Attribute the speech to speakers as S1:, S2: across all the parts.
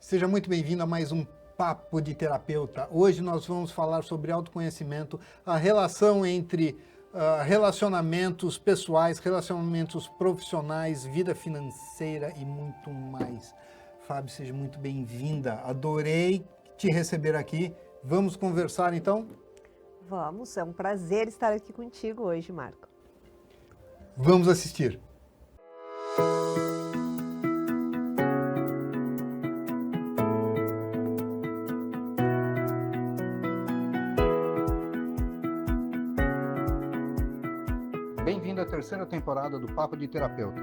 S1: Seja muito bem-vindo a mais um Papo de Terapeuta. Hoje nós vamos falar sobre autoconhecimento, a relação entre relacionamentos pessoais, relacionamentos profissionais, vida financeira e muito mais. Fábio, seja muito bem-vinda. Adorei te receber aqui. Vamos conversar então?
S2: Vamos, é um prazer estar aqui contigo hoje, Marco.
S1: Vamos assistir. Bem-vindo à terceira temporada do Papo de Terapeuta.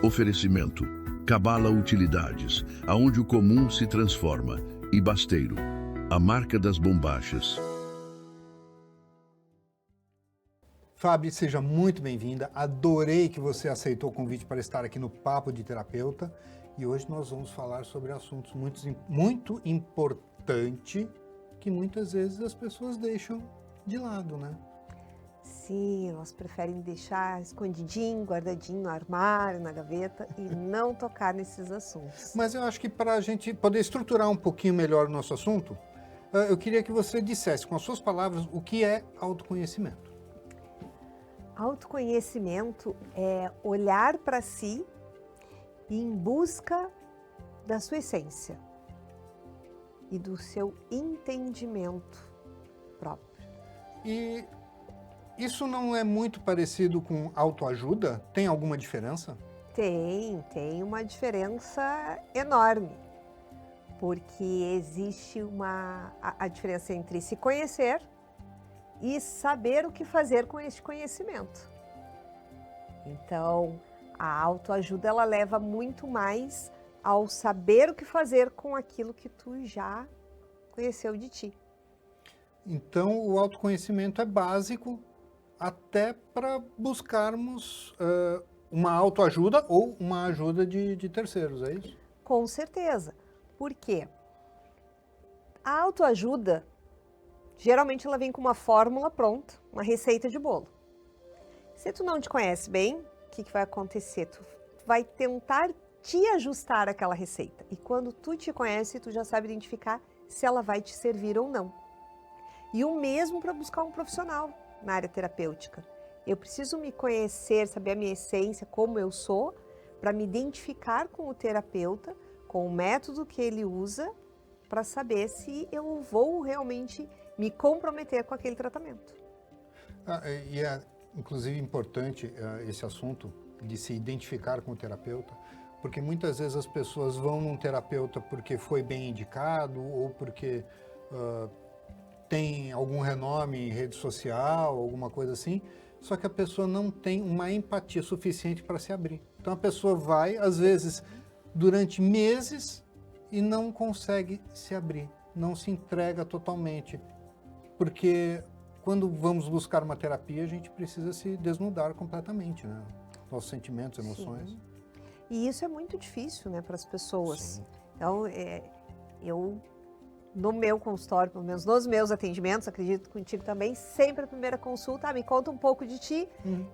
S3: Oferecimento: Cabala Utilidades, aonde o comum se transforma, e Basteiro, a marca das bombachas.
S1: Fábio, seja muito bem-vinda. Adorei que você aceitou o convite para estar aqui no Papo de Terapeuta. E hoje nós vamos falar sobre assuntos muito importantes que muitas vezes as pessoas deixam de lado, né?
S2: Sim, elas preferem deixar escondidinho, guardadinho no armário, na gaveta e não tocar nesses assuntos.
S1: Mas eu acho que para a gente poder estruturar um pouquinho melhor o nosso assunto, eu queria que você dissesse com as suas palavras o que é autoconhecimento.
S2: Autoconhecimento é olhar para si em busca da sua essência e do seu entendimento próprio.
S1: E isso não é muito parecido com autoajuda? Tem alguma diferença?
S2: Tem uma diferença enorme, porque existe a diferença entre se conhecer e saber o que fazer com este conhecimento. Então, a autoajuda ela leva muito mais ao saber o que fazer com aquilo que tu já conheceu de ti.
S1: Então, o autoconhecimento é básico até para buscarmos uma autoajuda ou uma ajuda de terceiros, é isso?
S2: Com certeza. Por quê? A autoajuda, geralmente ela vem com uma fórmula pronta, uma receita de bolo. Se tu não te conhece bem, o que vai acontecer? Tu vai tentar te ajustar àquela receita. E quando tu te conhece, tu já sabe identificar se ela vai te servir ou não. E o mesmo para buscar um profissional na área terapêutica. Eu preciso me conhecer, saber a minha essência, como eu sou, para me identificar com o terapeuta, com o método que ele usa, para saber se eu vou realmente me comprometer com aquele tratamento.
S1: E é, inclusive, importante esse assunto de se identificar com o terapeuta, porque muitas vezes as pessoas vão num terapeuta porque foi bem indicado ou porque tem algum renome em rede social, alguma coisa assim, só que a pessoa não tem uma empatia suficiente para se abrir. Então a pessoa vai, às vezes, durante meses e não consegue se abrir, não se entrega totalmente, porque quando vamos buscar uma terapia, a gente precisa se desnudar completamente, né? Nossos sentimentos, emoções.
S2: Sim. E isso é muito difícil, né, para as pessoas.
S1: Sim.
S2: Então, eu, no meu consultório, pelo menos nos meus atendimentos, acredito contigo também, sempre a primeira consulta, me conta um pouco de ti.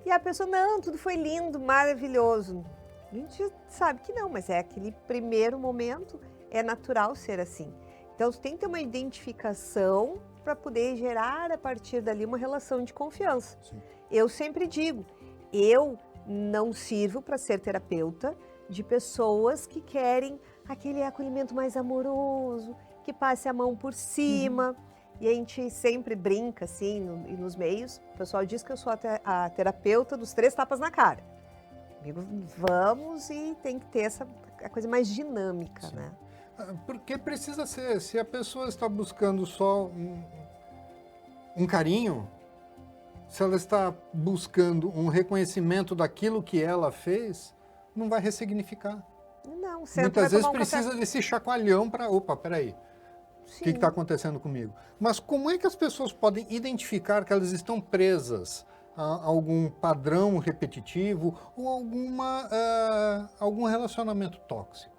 S2: E a pessoa, não, tudo foi lindo, maravilhoso. A gente sabe que não, mas é aquele primeiro momento, é natural ser assim. Então, tu tem que ter uma identificação para poder gerar, a partir dali, uma relação de confiança.
S1: Sim.
S2: Eu sempre digo, eu não sirvo para ser terapeuta de pessoas que querem aquele acolhimento mais amoroso, que passe a mão por cima. E a gente sempre brinca, assim, nos meios. O pessoal diz que eu sou a terapeuta dos 3 tapas na cara. Amigo, vamos e tem que ter a coisa mais dinâmica,
S1: Sim.
S2: né?
S1: Porque precisa ser, se a pessoa está buscando só um carinho, se ela está buscando um reconhecimento daquilo que ela fez, não vai ressignificar.
S2: Não, você
S1: Muitas
S2: vai
S1: vezes
S2: tomar um café.
S1: precisa desse chacoalhão para, opa, peraí, o que
S2: Sim.
S1: está acontecendo comigo? Mas como é que as pessoas podem identificar que elas estão presas a algum padrão repetitivo ou algum relacionamento tóxico?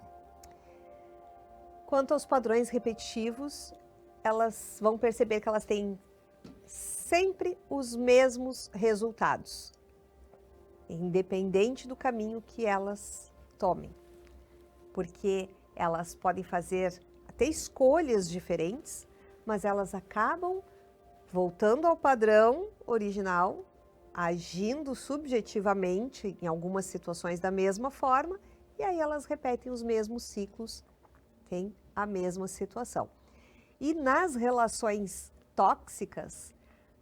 S2: Quanto aos padrões repetitivos, elas vão perceber que elas têm sempre os mesmos resultados, independente do caminho que elas tomem. Porque elas podem fazer até escolhas diferentes, mas elas acabam voltando ao padrão original, agindo subjetivamente em algumas situações da mesma forma, e aí elas repetem os mesmos ciclos, tem a mesma situação. E nas relações tóxicas,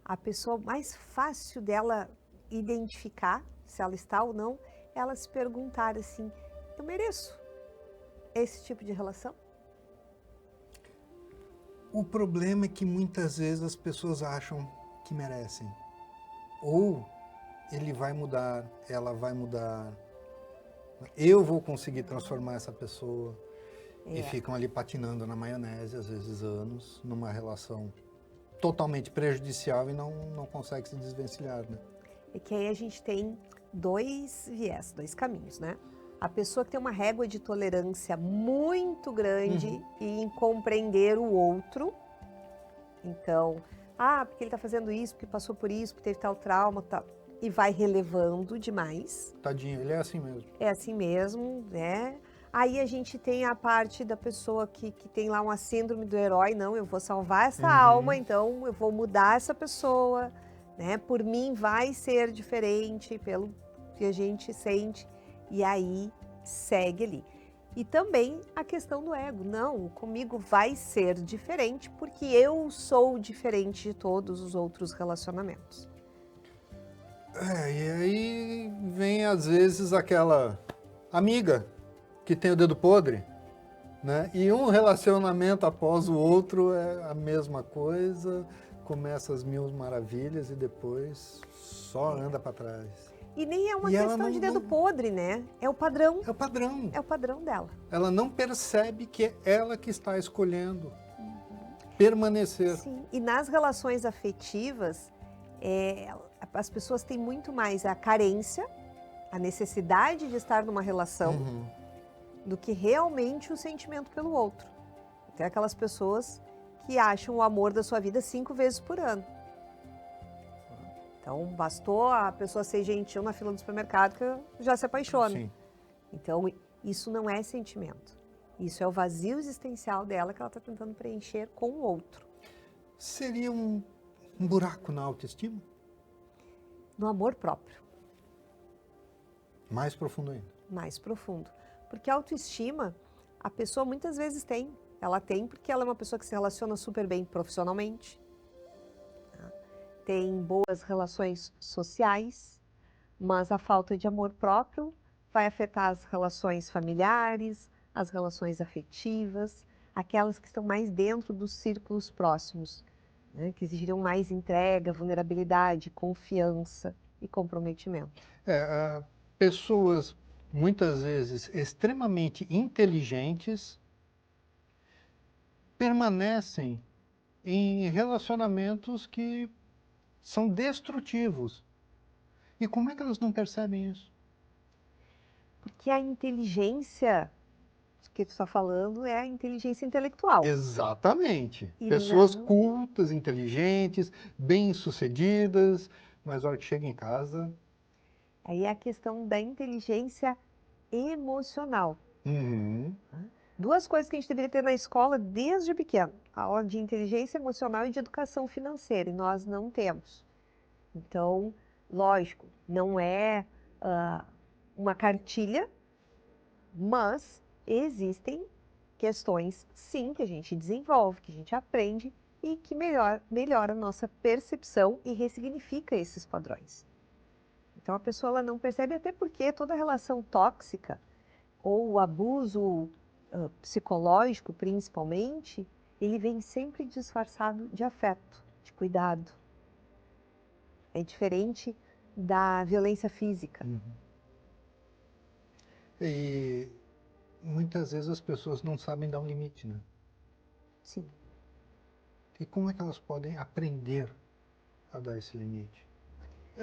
S2: a pessoa mais fácil dela identificar se ela está ou não, é ela se perguntar assim, eu mereço esse tipo de relação?
S1: O problema é que muitas vezes as pessoas acham que merecem. Ou ele vai mudar, ela vai mudar, eu vou conseguir transformar essa pessoa. E ficam ali patinando na maionese, às vezes anos, numa relação totalmente prejudicial e não consegue se desvencilhar, né?
S2: É que aí a gente tem dois viés, dois caminhos, né? A pessoa que tem uma régua de tolerância muito grande em compreender o outro. Então, porque ele está fazendo isso, porque passou por isso, porque teve tal trauma, tal, e vai relevando demais.
S1: Tadinho, ele é assim mesmo.
S2: É assim mesmo, né? Aí a gente tem a parte da pessoa que tem lá uma síndrome do herói, não, eu vou salvar essa alma, então eu vou mudar essa pessoa, né? Por mim vai ser diferente, pelo que a gente sente, e aí segue ali. E também a questão do ego, não, comigo vai ser diferente, porque eu sou diferente de todos os outros relacionamentos.
S1: E aí vem às vezes aquela amiga que tem o dedo podre, né? E um relacionamento após o outro é a mesma coisa, começa as mil maravilhas e depois só anda para trás.
S2: E nem é uma questão de dedo podre, né? É o padrão.
S1: É o padrão.
S2: É o padrão dela.
S1: Ela não percebe que é ela que está escolhendo permanecer.
S2: Sim, e nas relações afetivas, as pessoas têm muito mais a carência, a necessidade de estar numa relação, do que realmente o sentimento pelo outro. Tem aquelas pessoas que acham o amor da sua vida 5 vezes por ano. Então, bastou a pessoa ser gentil na fila do supermercado que já se apaixona.
S1: Sim.
S2: Então, isso não é sentimento. Isso é o vazio existencial dela que ela está tentando preencher com o outro.
S1: Seria um buraco na autoestima?
S2: No amor próprio.
S1: Mais profundo ainda.
S2: Mais profundo. Porque a autoestima, a pessoa muitas vezes tem. Ela tem porque ela é uma pessoa que se relaciona super bem profissionalmente, tem boas relações sociais, mas a falta de amor próprio vai afetar as relações familiares, as relações afetivas, aquelas que estão mais dentro dos círculos próximos, né, que exigirão mais entrega, vulnerabilidade, confiança e comprometimento.
S1: Pessoas muitas vezes extremamente inteligentes permanecem em relacionamentos que são destrutivos. E como é que elas não percebem isso?
S2: Porque a inteligência que tu está falando é a inteligência intelectual.
S1: Exatamente.
S2: E
S1: Pessoas
S2: não...
S1: cultas, inteligentes, bem-sucedidas, mas a hora que chega em casa...
S2: Aí é a questão da inteligência emocional. Duas coisas que a gente deveria ter na escola desde pequeno. A aula de inteligência emocional e de educação financeira, e nós não temos. Então, lógico, não é uma cartilha, mas existem questões, sim, que a gente desenvolve, que a gente aprende e que melhora a nossa percepção e ressignifica esses padrões. Então, a pessoa ela não percebe, até porque toda relação tóxica ou o abuso psicológico, principalmente, ele vem sempre disfarçado de afeto, de cuidado. É diferente da violência física.
S1: E muitas vezes as pessoas não sabem dar um limite, né?
S2: Sim.
S1: E como é que elas podem aprender a dar esse limite?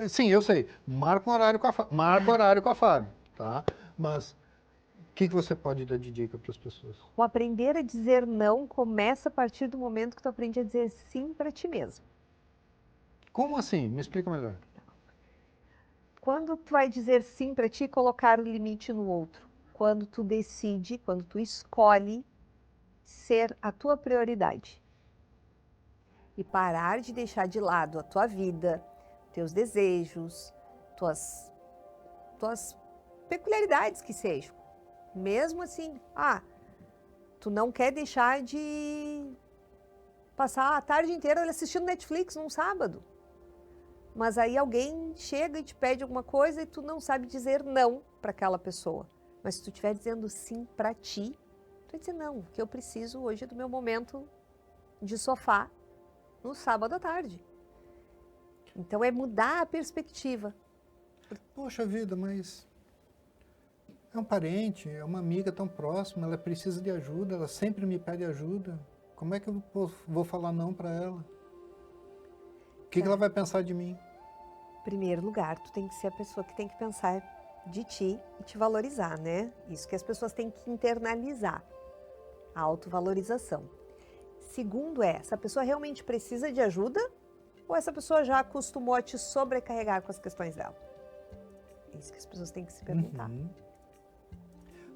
S1: Sim, eu sei. Marca um horário com a Fábio, tá? Mas o que você pode dar de dica para as pessoas?
S2: O aprender a dizer não começa a partir do momento que tu aprende a dizer sim para ti mesmo.
S1: Como assim? Me explica melhor.
S2: Quando tu vai dizer sim para ti, colocar o limite no outro. quando tu decide, quando tu escolhe ser a tua prioridade. E parar de deixar de lado a tua vida, teus desejos, tuas peculiaridades que sejam. Mesmo assim, tu não quer deixar de passar a tarde inteira assistindo Netflix num sábado. Mas aí alguém chega e te pede alguma coisa e tu não sabe dizer não para aquela pessoa. Mas se tu estiver dizendo sim para ti, tu vai dizer não, o que eu preciso hoje é do meu momento de sofá no sábado à tarde. Então é mudar a perspectiva.
S1: Poxa vida, mas é um parente, é uma amiga tão próxima, ela precisa de ajuda, ela sempre me pede ajuda. Como é que eu vou falar não para ela? O que ela vai pensar de mim?
S2: Em primeiro lugar, tu tem que ser a pessoa que tem que pensar de ti e te valorizar, né? Isso que as pessoas têm que internalizar, a autovalorização. Segundo essa pessoa realmente precisa de ajuda ou essa pessoa já acostumou a te sobrecarregar com as questões dela? É isso que as pessoas têm que se perguntar.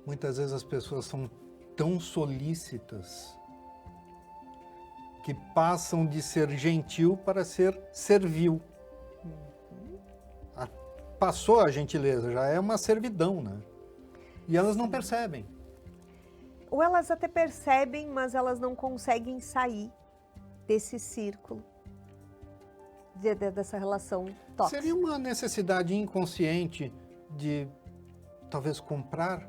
S1: Muitas vezes as pessoas são tão solícitas que passam de ser gentil para ser servil. Passou a gentileza, já é uma servidão, né? E elas não percebem.
S2: Ou elas até percebem, mas elas não conseguem sair desse círculo, dessa relação tóxica.
S1: Seria uma necessidade inconsciente de talvez comprar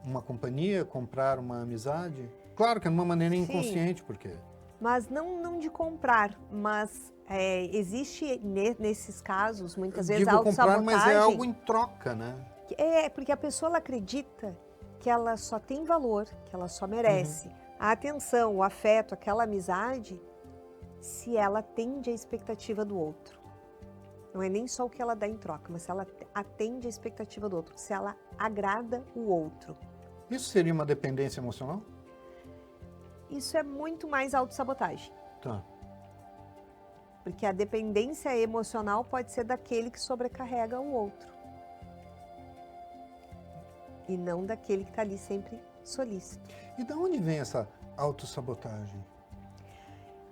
S1: uma companhia, comprar uma amizade? Claro que é de uma maneira inconsciente, porque...
S2: Mas não de comprar, mas existe nesses casos, muitas vezes,
S1: digo comprar,
S2: autossabotagem.
S1: mas é algo em troca, né?
S2: Porque a pessoa ela acredita que ela só tem valor, que ela só merece a atenção, o afeto, aquela amizade, se ela atende à expectativa do outro. Não é nem só o que ela dá em troca, mas se ela atende à expectativa do outro, se ela agrada o outro.
S1: Isso seria uma dependência emocional?
S2: Isso é muito mais autossabotagem.
S1: Tá.
S2: Porque a dependência emocional pode ser daquele que sobrecarrega o outro. E não daquele que está ali sempre solícito.
S1: E de onde vem essa autossabotagem?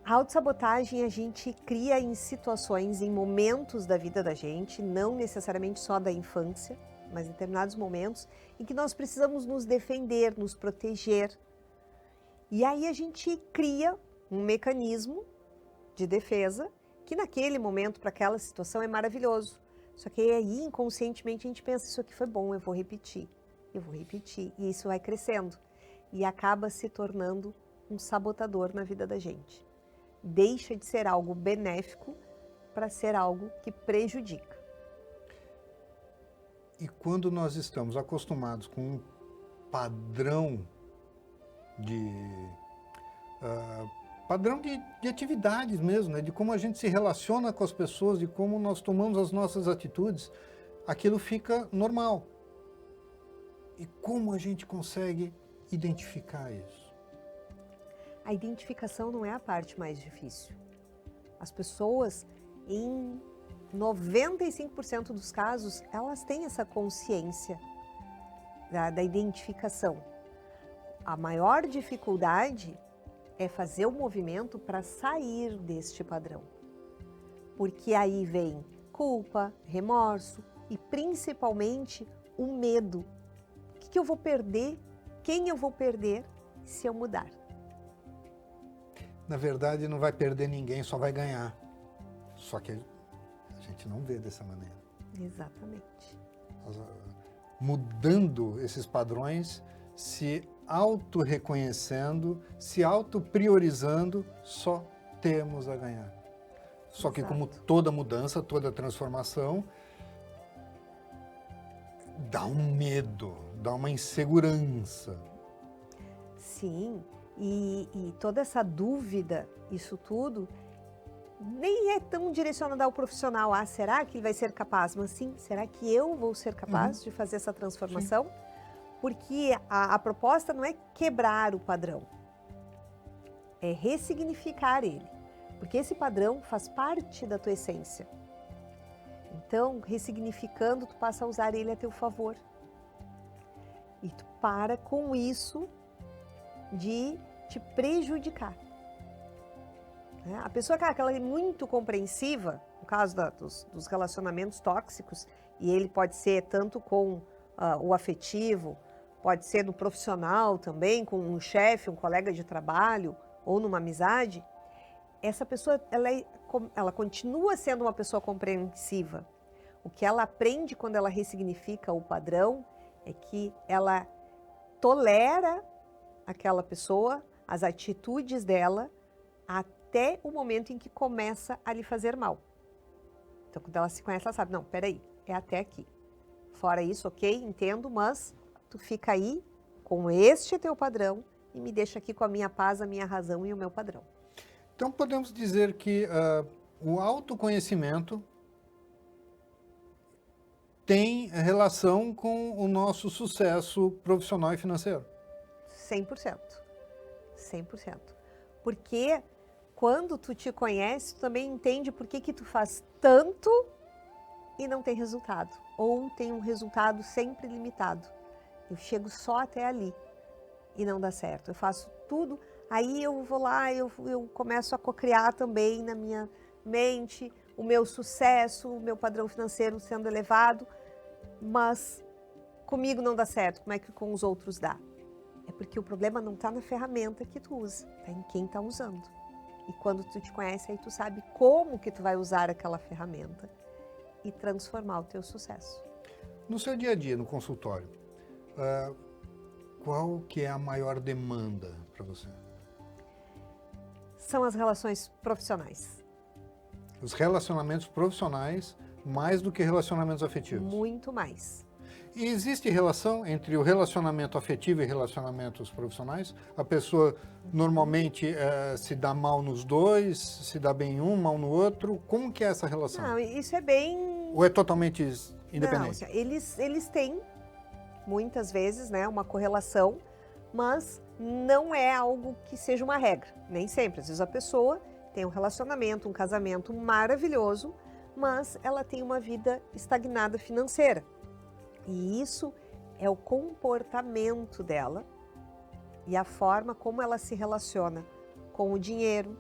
S2: A autossabotagem a gente cria em situações, em momentos da vida da gente, não necessariamente só da infância, mas em determinados momentos, em que nós precisamos nos defender, nos proteger. E aí a gente cria um mecanismo de defesa que naquele momento, para aquela situação, é maravilhoso. Só que aí, inconscientemente, a gente pensa, isso aqui foi bom, eu vou repetir, e isso vai crescendo. E acaba se tornando um sabotador na vida da gente. Deixa de ser algo benéfico para ser algo que prejudica.
S1: E quando nós estamos acostumados com um padrão de atividades mesmo, né? De como a gente se relaciona com as pessoas, de como nós tomamos as nossas atitudes, aquilo fica normal. E como a gente consegue identificar isso?
S2: A identificação não é a parte mais difícil. As pessoas, em 95% dos casos, elas têm essa consciência da identificação. A maior dificuldade é fazer o movimento para sair deste padrão. Porque aí vem culpa, remorso e principalmente o medo. O que eu vou perder? Quem eu vou perder se eu mudar?
S1: Na verdade, não vai perder ninguém, só vai ganhar. Só que a gente não vê dessa maneira.
S2: Exatamente.
S1: Mudando esses padrões, se auto-reconhecendo, se auto-priorizando, só temos a ganhar. Só que como toda mudança, toda transformação, dá um medo, dá uma insegurança.
S2: Sim, e toda essa dúvida, isso tudo, nem é tão direcionado ao profissional. Será que ele vai ser capaz? Mas sim, será que eu vou ser capaz de fazer essa transformação? Sim. Porque a proposta não é quebrar o padrão, é ressignificar ele. Porque esse padrão faz parte da tua essência. Então, ressignificando, tu passa a usar ele a teu favor. E tu para com isso de te prejudicar. Né? A pessoa, cara, que ela é muito compreensiva, no caso dos relacionamentos tóxicos, e ele pode ser tanto com o afetivo, pode ser no profissional também, com um chefe, um colega de trabalho, ou numa amizade, essa pessoa, ela continua sendo uma pessoa compreensiva. O que ela aprende quando ela ressignifica o padrão é que ela tolera aquela pessoa, as atitudes dela, até o momento em que começa a lhe fazer mal. Então, quando ela se conhece, ela sabe, não, peraí, é até aqui. Fora isso, ok, entendo, mas tu fica aí com este teu padrão e me deixa aqui com a minha paz, a minha razão e o meu padrão.
S1: Então, podemos dizer que o autoconhecimento tem relação com o nosso sucesso profissional e financeiro.
S2: 100%. 100%. Porque quando tu te conhece, tu também entende por que tu faz tanto e não tem resultado. Ou tem um resultado sempre limitado. Eu chego só até ali e não dá certo. Eu faço tudo, aí eu vou lá, eu começo a cocriar também na minha mente o meu sucesso, o meu padrão financeiro sendo elevado, mas comigo não dá certo. Como é que com os outros dá? É porque o problema não está na ferramenta que tu usa, está em quem está usando. E quando tu te conhece, aí tu sabe como que tu vai usar aquela ferramenta e transformar o teu sucesso.
S1: No seu dia a dia, no consultório, qual que é a maior demanda para você?
S2: São as relações profissionais.
S1: Os relacionamentos profissionais mais do que relacionamentos afetivos?
S2: Muito mais.
S1: E existe relação entre o relacionamento afetivo e relacionamentos profissionais? A pessoa normalmente se dá mal nos dois, se dá bem em um, mal no outro? Como que é essa relação?
S2: Não, isso é bem...
S1: Ou é totalmente independente?
S2: Não, eles têm, muitas vezes, né, uma correlação, mas não é algo que seja uma regra. Nem sempre. Às vezes a pessoa tem um relacionamento, um casamento maravilhoso, mas ela tem uma vida estagnada financeira. E isso é o comportamento dela e a forma como ela se relaciona com o dinheiro,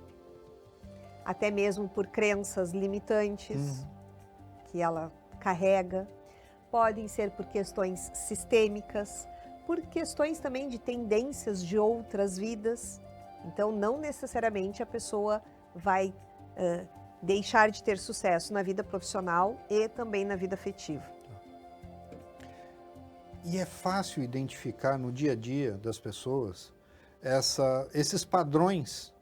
S2: até mesmo por crenças limitantes que ela carrega. Podem ser por questões sistêmicas, por questões também de tendências de outras vidas. Então, não necessariamente a pessoa vai deixar de ter sucesso na vida profissional e também na vida afetiva.
S1: E é fácil identificar no dia a dia das pessoas esses padrões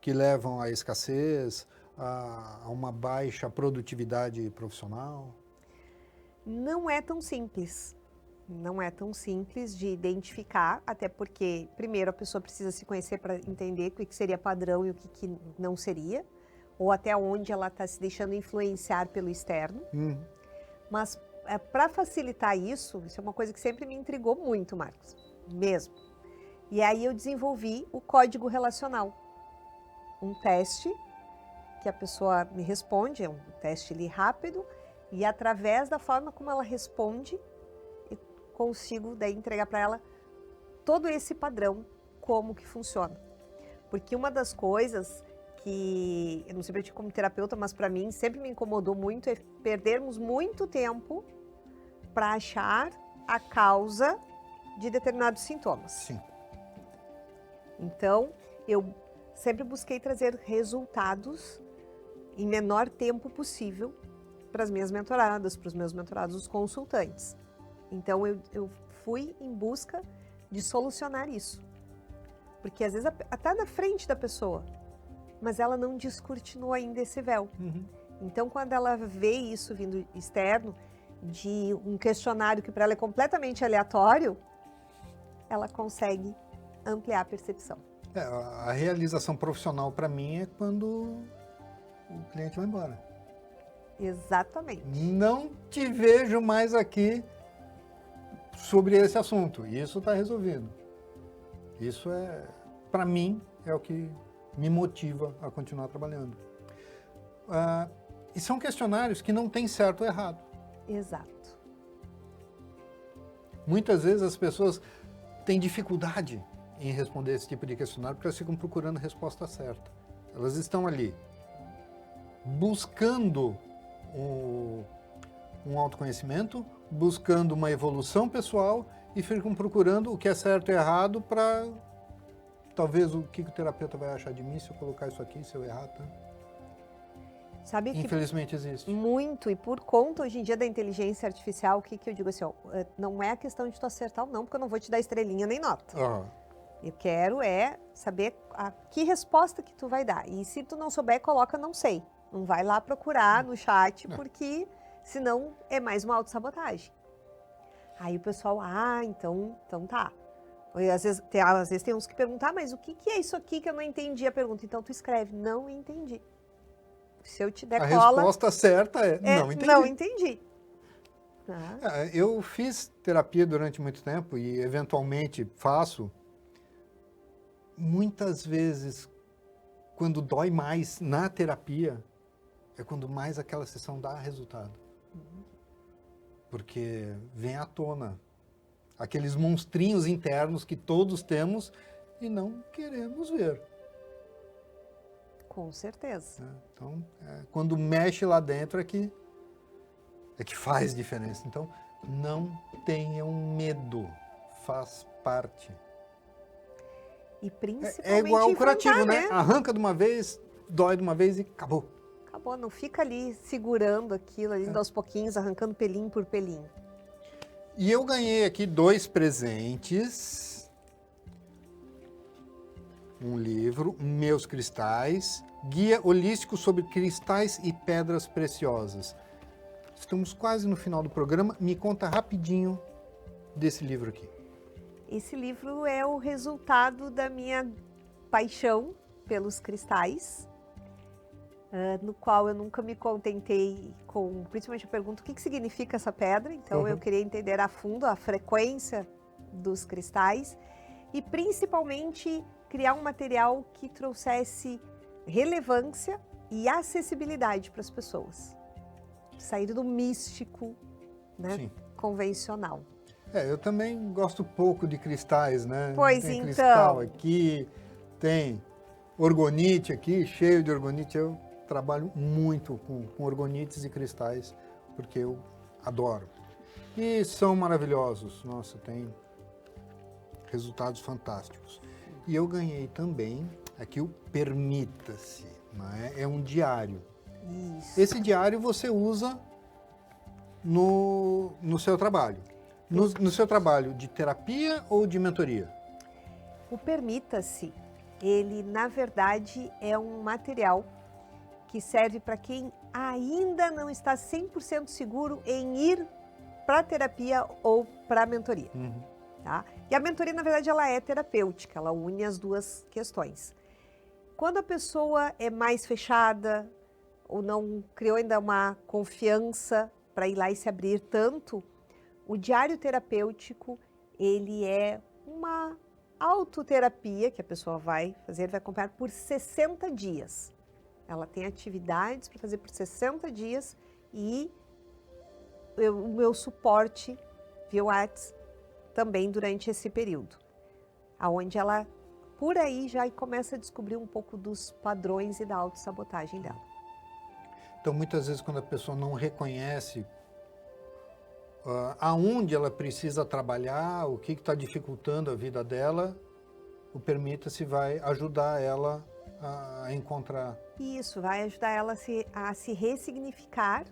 S1: que levam à escassez, a uma baixa produtividade profissional?
S2: Não é tão simples. Não é tão simples de identificar, até porque, primeiro, a pessoa precisa se conhecer para entender o que seria padrão e o que não seria, ou até onde ela está se deixando influenciar pelo externo. Mas, para facilitar isso é uma coisa que sempre me intrigou muito, Marcos, mesmo. E aí eu desenvolvi o código relacional, um teste que a pessoa me responde, é um teste ali rápido, e através da forma como ela responde, eu consigo daí entregar para ela todo esse padrão, como que funciona. Porque uma das coisas que, eu não sei para ti como terapeuta, mas para mim sempre me incomodou muito, é perdermos muito tempo para achar a causa de determinados sintomas.
S1: Sim.
S2: Então, eu sempre busquei trazer resultados em menor tempo possível para as minhas mentoradas, para os meus mentorados, os consultantes. Então, eu fui em busca de solucionar isso. Porque às vezes está na frente da pessoa, mas ela não descortinou ainda esse véu. Então, quando ela vê isso vindo externo, de um questionário que para ela é completamente aleatório, ela consegue ampliar a percepção.
S1: A realização profissional para mim é quando o cliente vai embora.
S2: Exatamente.
S1: Não te vejo mais aqui sobre esse assunto. Isso está resolvido. Isso para mim, é o que me motiva a continuar trabalhando. E são questionários que não têm certo ou errado.
S2: Exato.
S1: Muitas vezes as pessoas têm dificuldade em responder esse tipo de questionário porque elas ficam procurando a resposta certa. Elas estão ali buscando um autoconhecimento, buscando uma evolução pessoal e ficam procurando o que é certo e errado para talvez o que o terapeuta vai achar de mim se eu colocar isso aqui, se eu errar, tá?
S2: Sabe que
S1: Infelizmente existe.
S2: muito, e por conta hoje em dia da inteligência artificial, o que eu digo assim, ó, não é a questão de tu acertar ou não, porque eu não vou te dar estrelinha nem nota.
S1: Aham.
S2: Eu quero saber que resposta que tu vai dar. E se tu não souber, coloca não sei. Não vai lá procurar no chat, porque senão é mais uma autossabotagem. Aí o pessoal, então tá. E às vezes tem uns que perguntam, mas o que é isso aqui que eu não entendi a pergunta? Então tu escreve, não entendi. Se eu te der
S1: A
S2: cola...
S1: resposta certa é não entendi.
S2: Não entendi.
S1: Eu fiz terapia durante muito tempo e eventualmente faço. Muitas vezes, quando dói mais na terapia, é quando mais aquela sessão dá resultado. Porque vem à tona aqueles monstrinhos internos que todos temos e não queremos ver.
S2: Com certeza.
S1: Então, quando mexe lá dentro é que faz diferença. Então, não tenham medo, faz parte.
S2: E principalmente
S1: É igual o curativo, né?
S2: né?
S1: Arranca de uma vez, dói de uma vez e acabou.
S2: Acabou, não fica ali segurando aquilo, ali aos pouquinhos, arrancando pelinho por pelinho.
S1: E eu ganhei aqui 2 presentes. Um livro, Meus Cristais, Guia Holístico sobre Cristais e Pedras Preciosas. Estamos quase no final do programa. Me conta rapidinho desse livro aqui.
S2: Esse livro é o resultado da minha paixão pelos cristais, no qual eu nunca me contentei com, principalmente eu pergunto o que significa essa pedra, então eu queria entender a fundo a frequência dos cristais e principalmente criar um material que trouxesse relevância e acessibilidade para as pessoas. Sair do místico, né,
S1: Sim.
S2: convencional.
S1: Eu também gosto pouco de cristais, né?
S2: Pois
S1: tem
S2: então.
S1: cristal aqui, tem orgonite aqui, cheio de orgonite. Eu trabalho muito com orgonites e cristais, porque eu adoro. E são maravilhosos. Nossa, tem resultados fantásticos. E eu ganhei também aqui o Permita-se, né? É um diário.
S2: Isso.
S1: Esse diário você usa no seu trabalho. No seu trabalho de terapia ou de mentoria?
S2: O Permita-se, ele na verdade é um material que serve para quem ainda não está 100% seguro em ir para a terapia ou para a mentoria. Tá? E a mentoria, na verdade, ela é terapêutica, ela une as duas questões. Quando a pessoa é mais fechada ou não criou ainda uma confiança para ir lá e se abrir tanto, o diário terapêutico, ele é uma autoterapia que a pessoa vai fazer, vai acompanhar por 60 dias. Ela tem atividades para fazer por 60 dias e o meu suporte via WhatsApp também durante esse período, aonde ela, por aí, já começa a descobrir um pouco dos padrões e da autossabotagem dela.
S1: Então, muitas vezes, quando a pessoa não reconhece aonde ela precisa trabalhar, o que está dificultando a vida dela, o Permita-se vai ajudar ela a encontrar.
S2: Isso, vai ajudar ela a se ressignificar,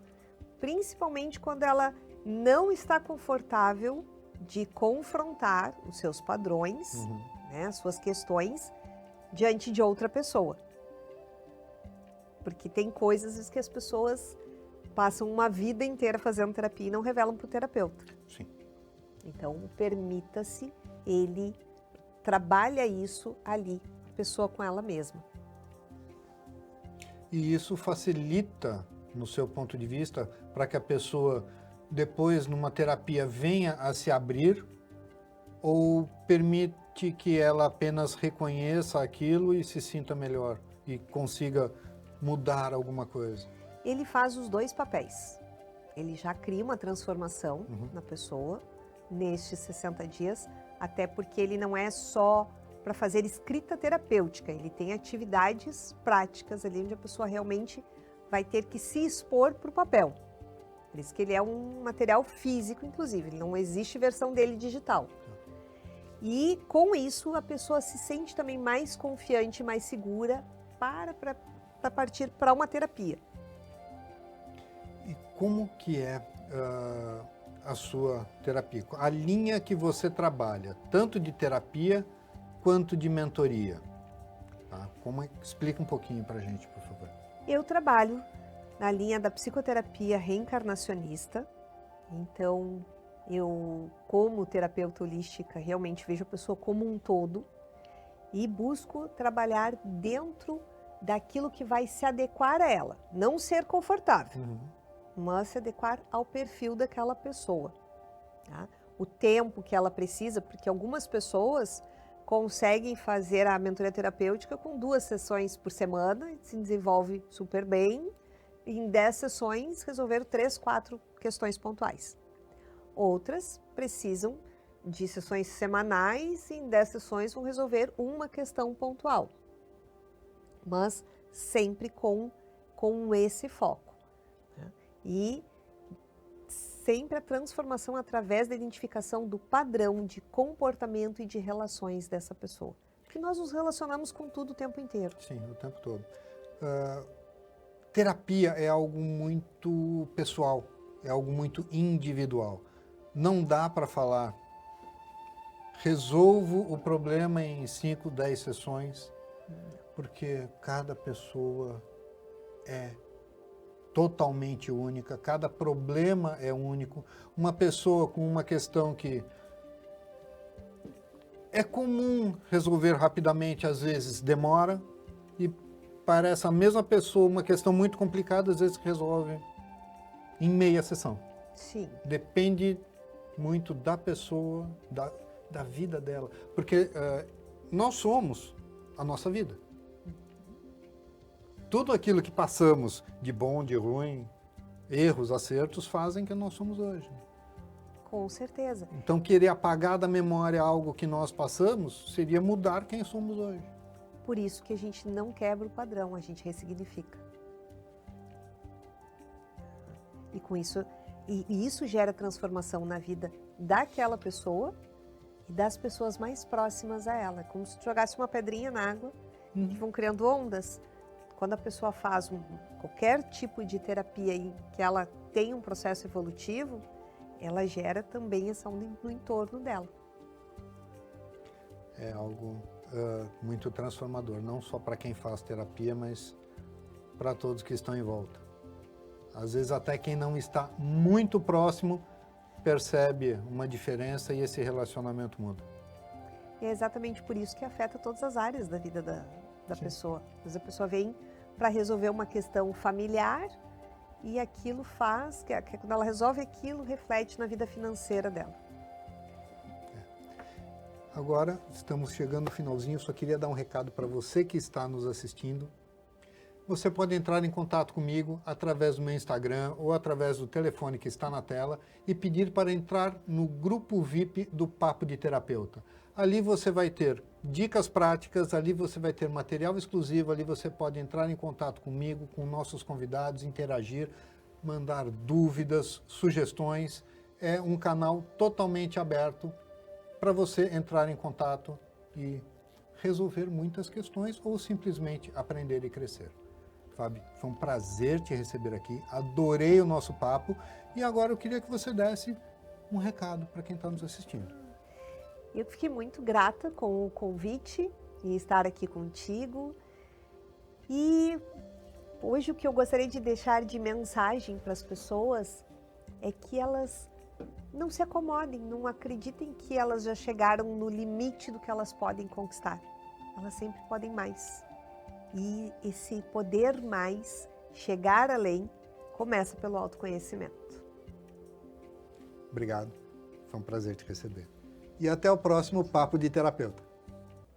S2: principalmente quando ela não está confortável de confrontar os seus padrões, né, as suas questões, diante de outra pessoa. Porque tem coisas que as pessoas passam uma vida inteira fazendo terapia e não revelam para o terapeuta.
S1: Sim.
S2: Então, o Permita-se, ele trabalha isso ali, a pessoa com ela mesma.
S1: E isso facilita, no seu ponto de vista, para que a pessoa, depois, numa terapia, venha a se abrir, ou permite que ela apenas reconheça aquilo e se sinta melhor e consiga mudar alguma coisa?
S2: Ele faz os dois papéis. Ele já cria uma transformação na pessoa, nestes 60 dias, até porque ele não é só para fazer escrita terapêutica, ele tem atividades práticas ali onde a pessoa realmente vai ter que se expor para o papel. Por isso que ele é um material físico, inclusive, não existe versão dele digital. E com isso a pessoa se sente também mais confiante, mais segura para partir para uma terapia.
S1: E como que é a sua terapia? A linha que você trabalha, tanto de terapia quanto de mentoria. Tá? Explica um pouquinho para a gente, por favor.
S2: Eu trabalho na linha da psicoterapia reencarnacionista, então eu, como terapeuta holística, realmente vejo a pessoa como um todo e busco trabalhar dentro daquilo que vai se adequar a ela, não ser confortável, mas se adequar ao perfil daquela pessoa. Tá? O tempo que ela precisa, porque algumas pessoas conseguem fazer a mentoria terapêutica com 2 sessões por semana, se desenvolve super bem, e em 10 sessões resolver 3, 4 questões pontuais. Outras precisam de sessões semanais e em 10 sessões vão resolver uma questão pontual, mas sempre com esse foco. Né? E sempre a transformação através da identificação do padrão de comportamento e de relações dessa pessoa. Porque nós nos relacionamos com tudo o tempo inteiro.
S1: Sim, o tempo todo. Terapia é algo muito pessoal, é algo muito individual. Não dá para falar, resolvo o problema em 5, 10 sessões, porque cada pessoa é totalmente única, cada problema é único. Uma pessoa com uma questão que é comum resolver rapidamente, às vezes demora, e para essa mesma pessoa uma questão muito complicada, às vezes resolve em meia sessão.
S2: Sim.
S1: Depende muito da pessoa, da vida dela, porque nós somos a nossa vida. Tudo aquilo que passamos de bom, de ruim, erros, acertos, fazem que nós somos hoje.
S2: Com certeza.
S1: Então, querer apagar da memória algo que nós passamos seria mudar quem somos hoje.
S2: Por isso que a gente não quebra o padrão, a gente ressignifica. E com isso, e isso gera transformação na vida daquela pessoa e das pessoas mais próximas a ela. Como se jogasse uma pedrinha na água e vão criando ondas. Quando a pessoa faz qualquer tipo de terapia em que ela tem um processo evolutivo, ela gera também essa onda no entorno dela.
S1: É algo muito transformador, não só para quem faz terapia, mas para todos que estão em volta. Às vezes até quem não está muito próximo percebe uma diferença e esse relacionamento muda.
S2: É exatamente por isso que afeta todas as áreas da vida da pessoa. Às vezes a pessoa vem para resolver uma questão familiar e aquilo faz, que quando ela resolve aquilo, reflete na vida financeira dela.
S1: Agora, estamos chegando no finalzinho, só queria dar um recado para você que está nos assistindo. Você pode entrar em contato comigo através do meu Instagram ou através do telefone que está na tela e pedir para entrar no grupo VIP do Papo de Terapeuta. Ali você vai ter dicas práticas, ali você vai ter material exclusivo, ali você pode entrar em contato comigo, com nossos convidados, interagir, mandar dúvidas, sugestões. É um canal totalmente aberto para você entrar em contato e resolver muitas questões ou simplesmente aprender e crescer. Fábio, foi um prazer te receber aqui, adorei o nosso papo e agora eu queria que você desse um recado para quem está nos assistindo.
S2: Eu fiquei muito grata com o convite e estar aqui contigo. E hoje o que eu gostaria de deixar de mensagem para as pessoas é que elas não se acomodem, não acreditem que elas já chegaram no limite do que elas podem conquistar. Elas sempre podem mais. E esse poder mais, chegar além, começa pelo autoconhecimento.
S1: Obrigado, foi um prazer te receber. E até o próximo Papo de Terapeuta.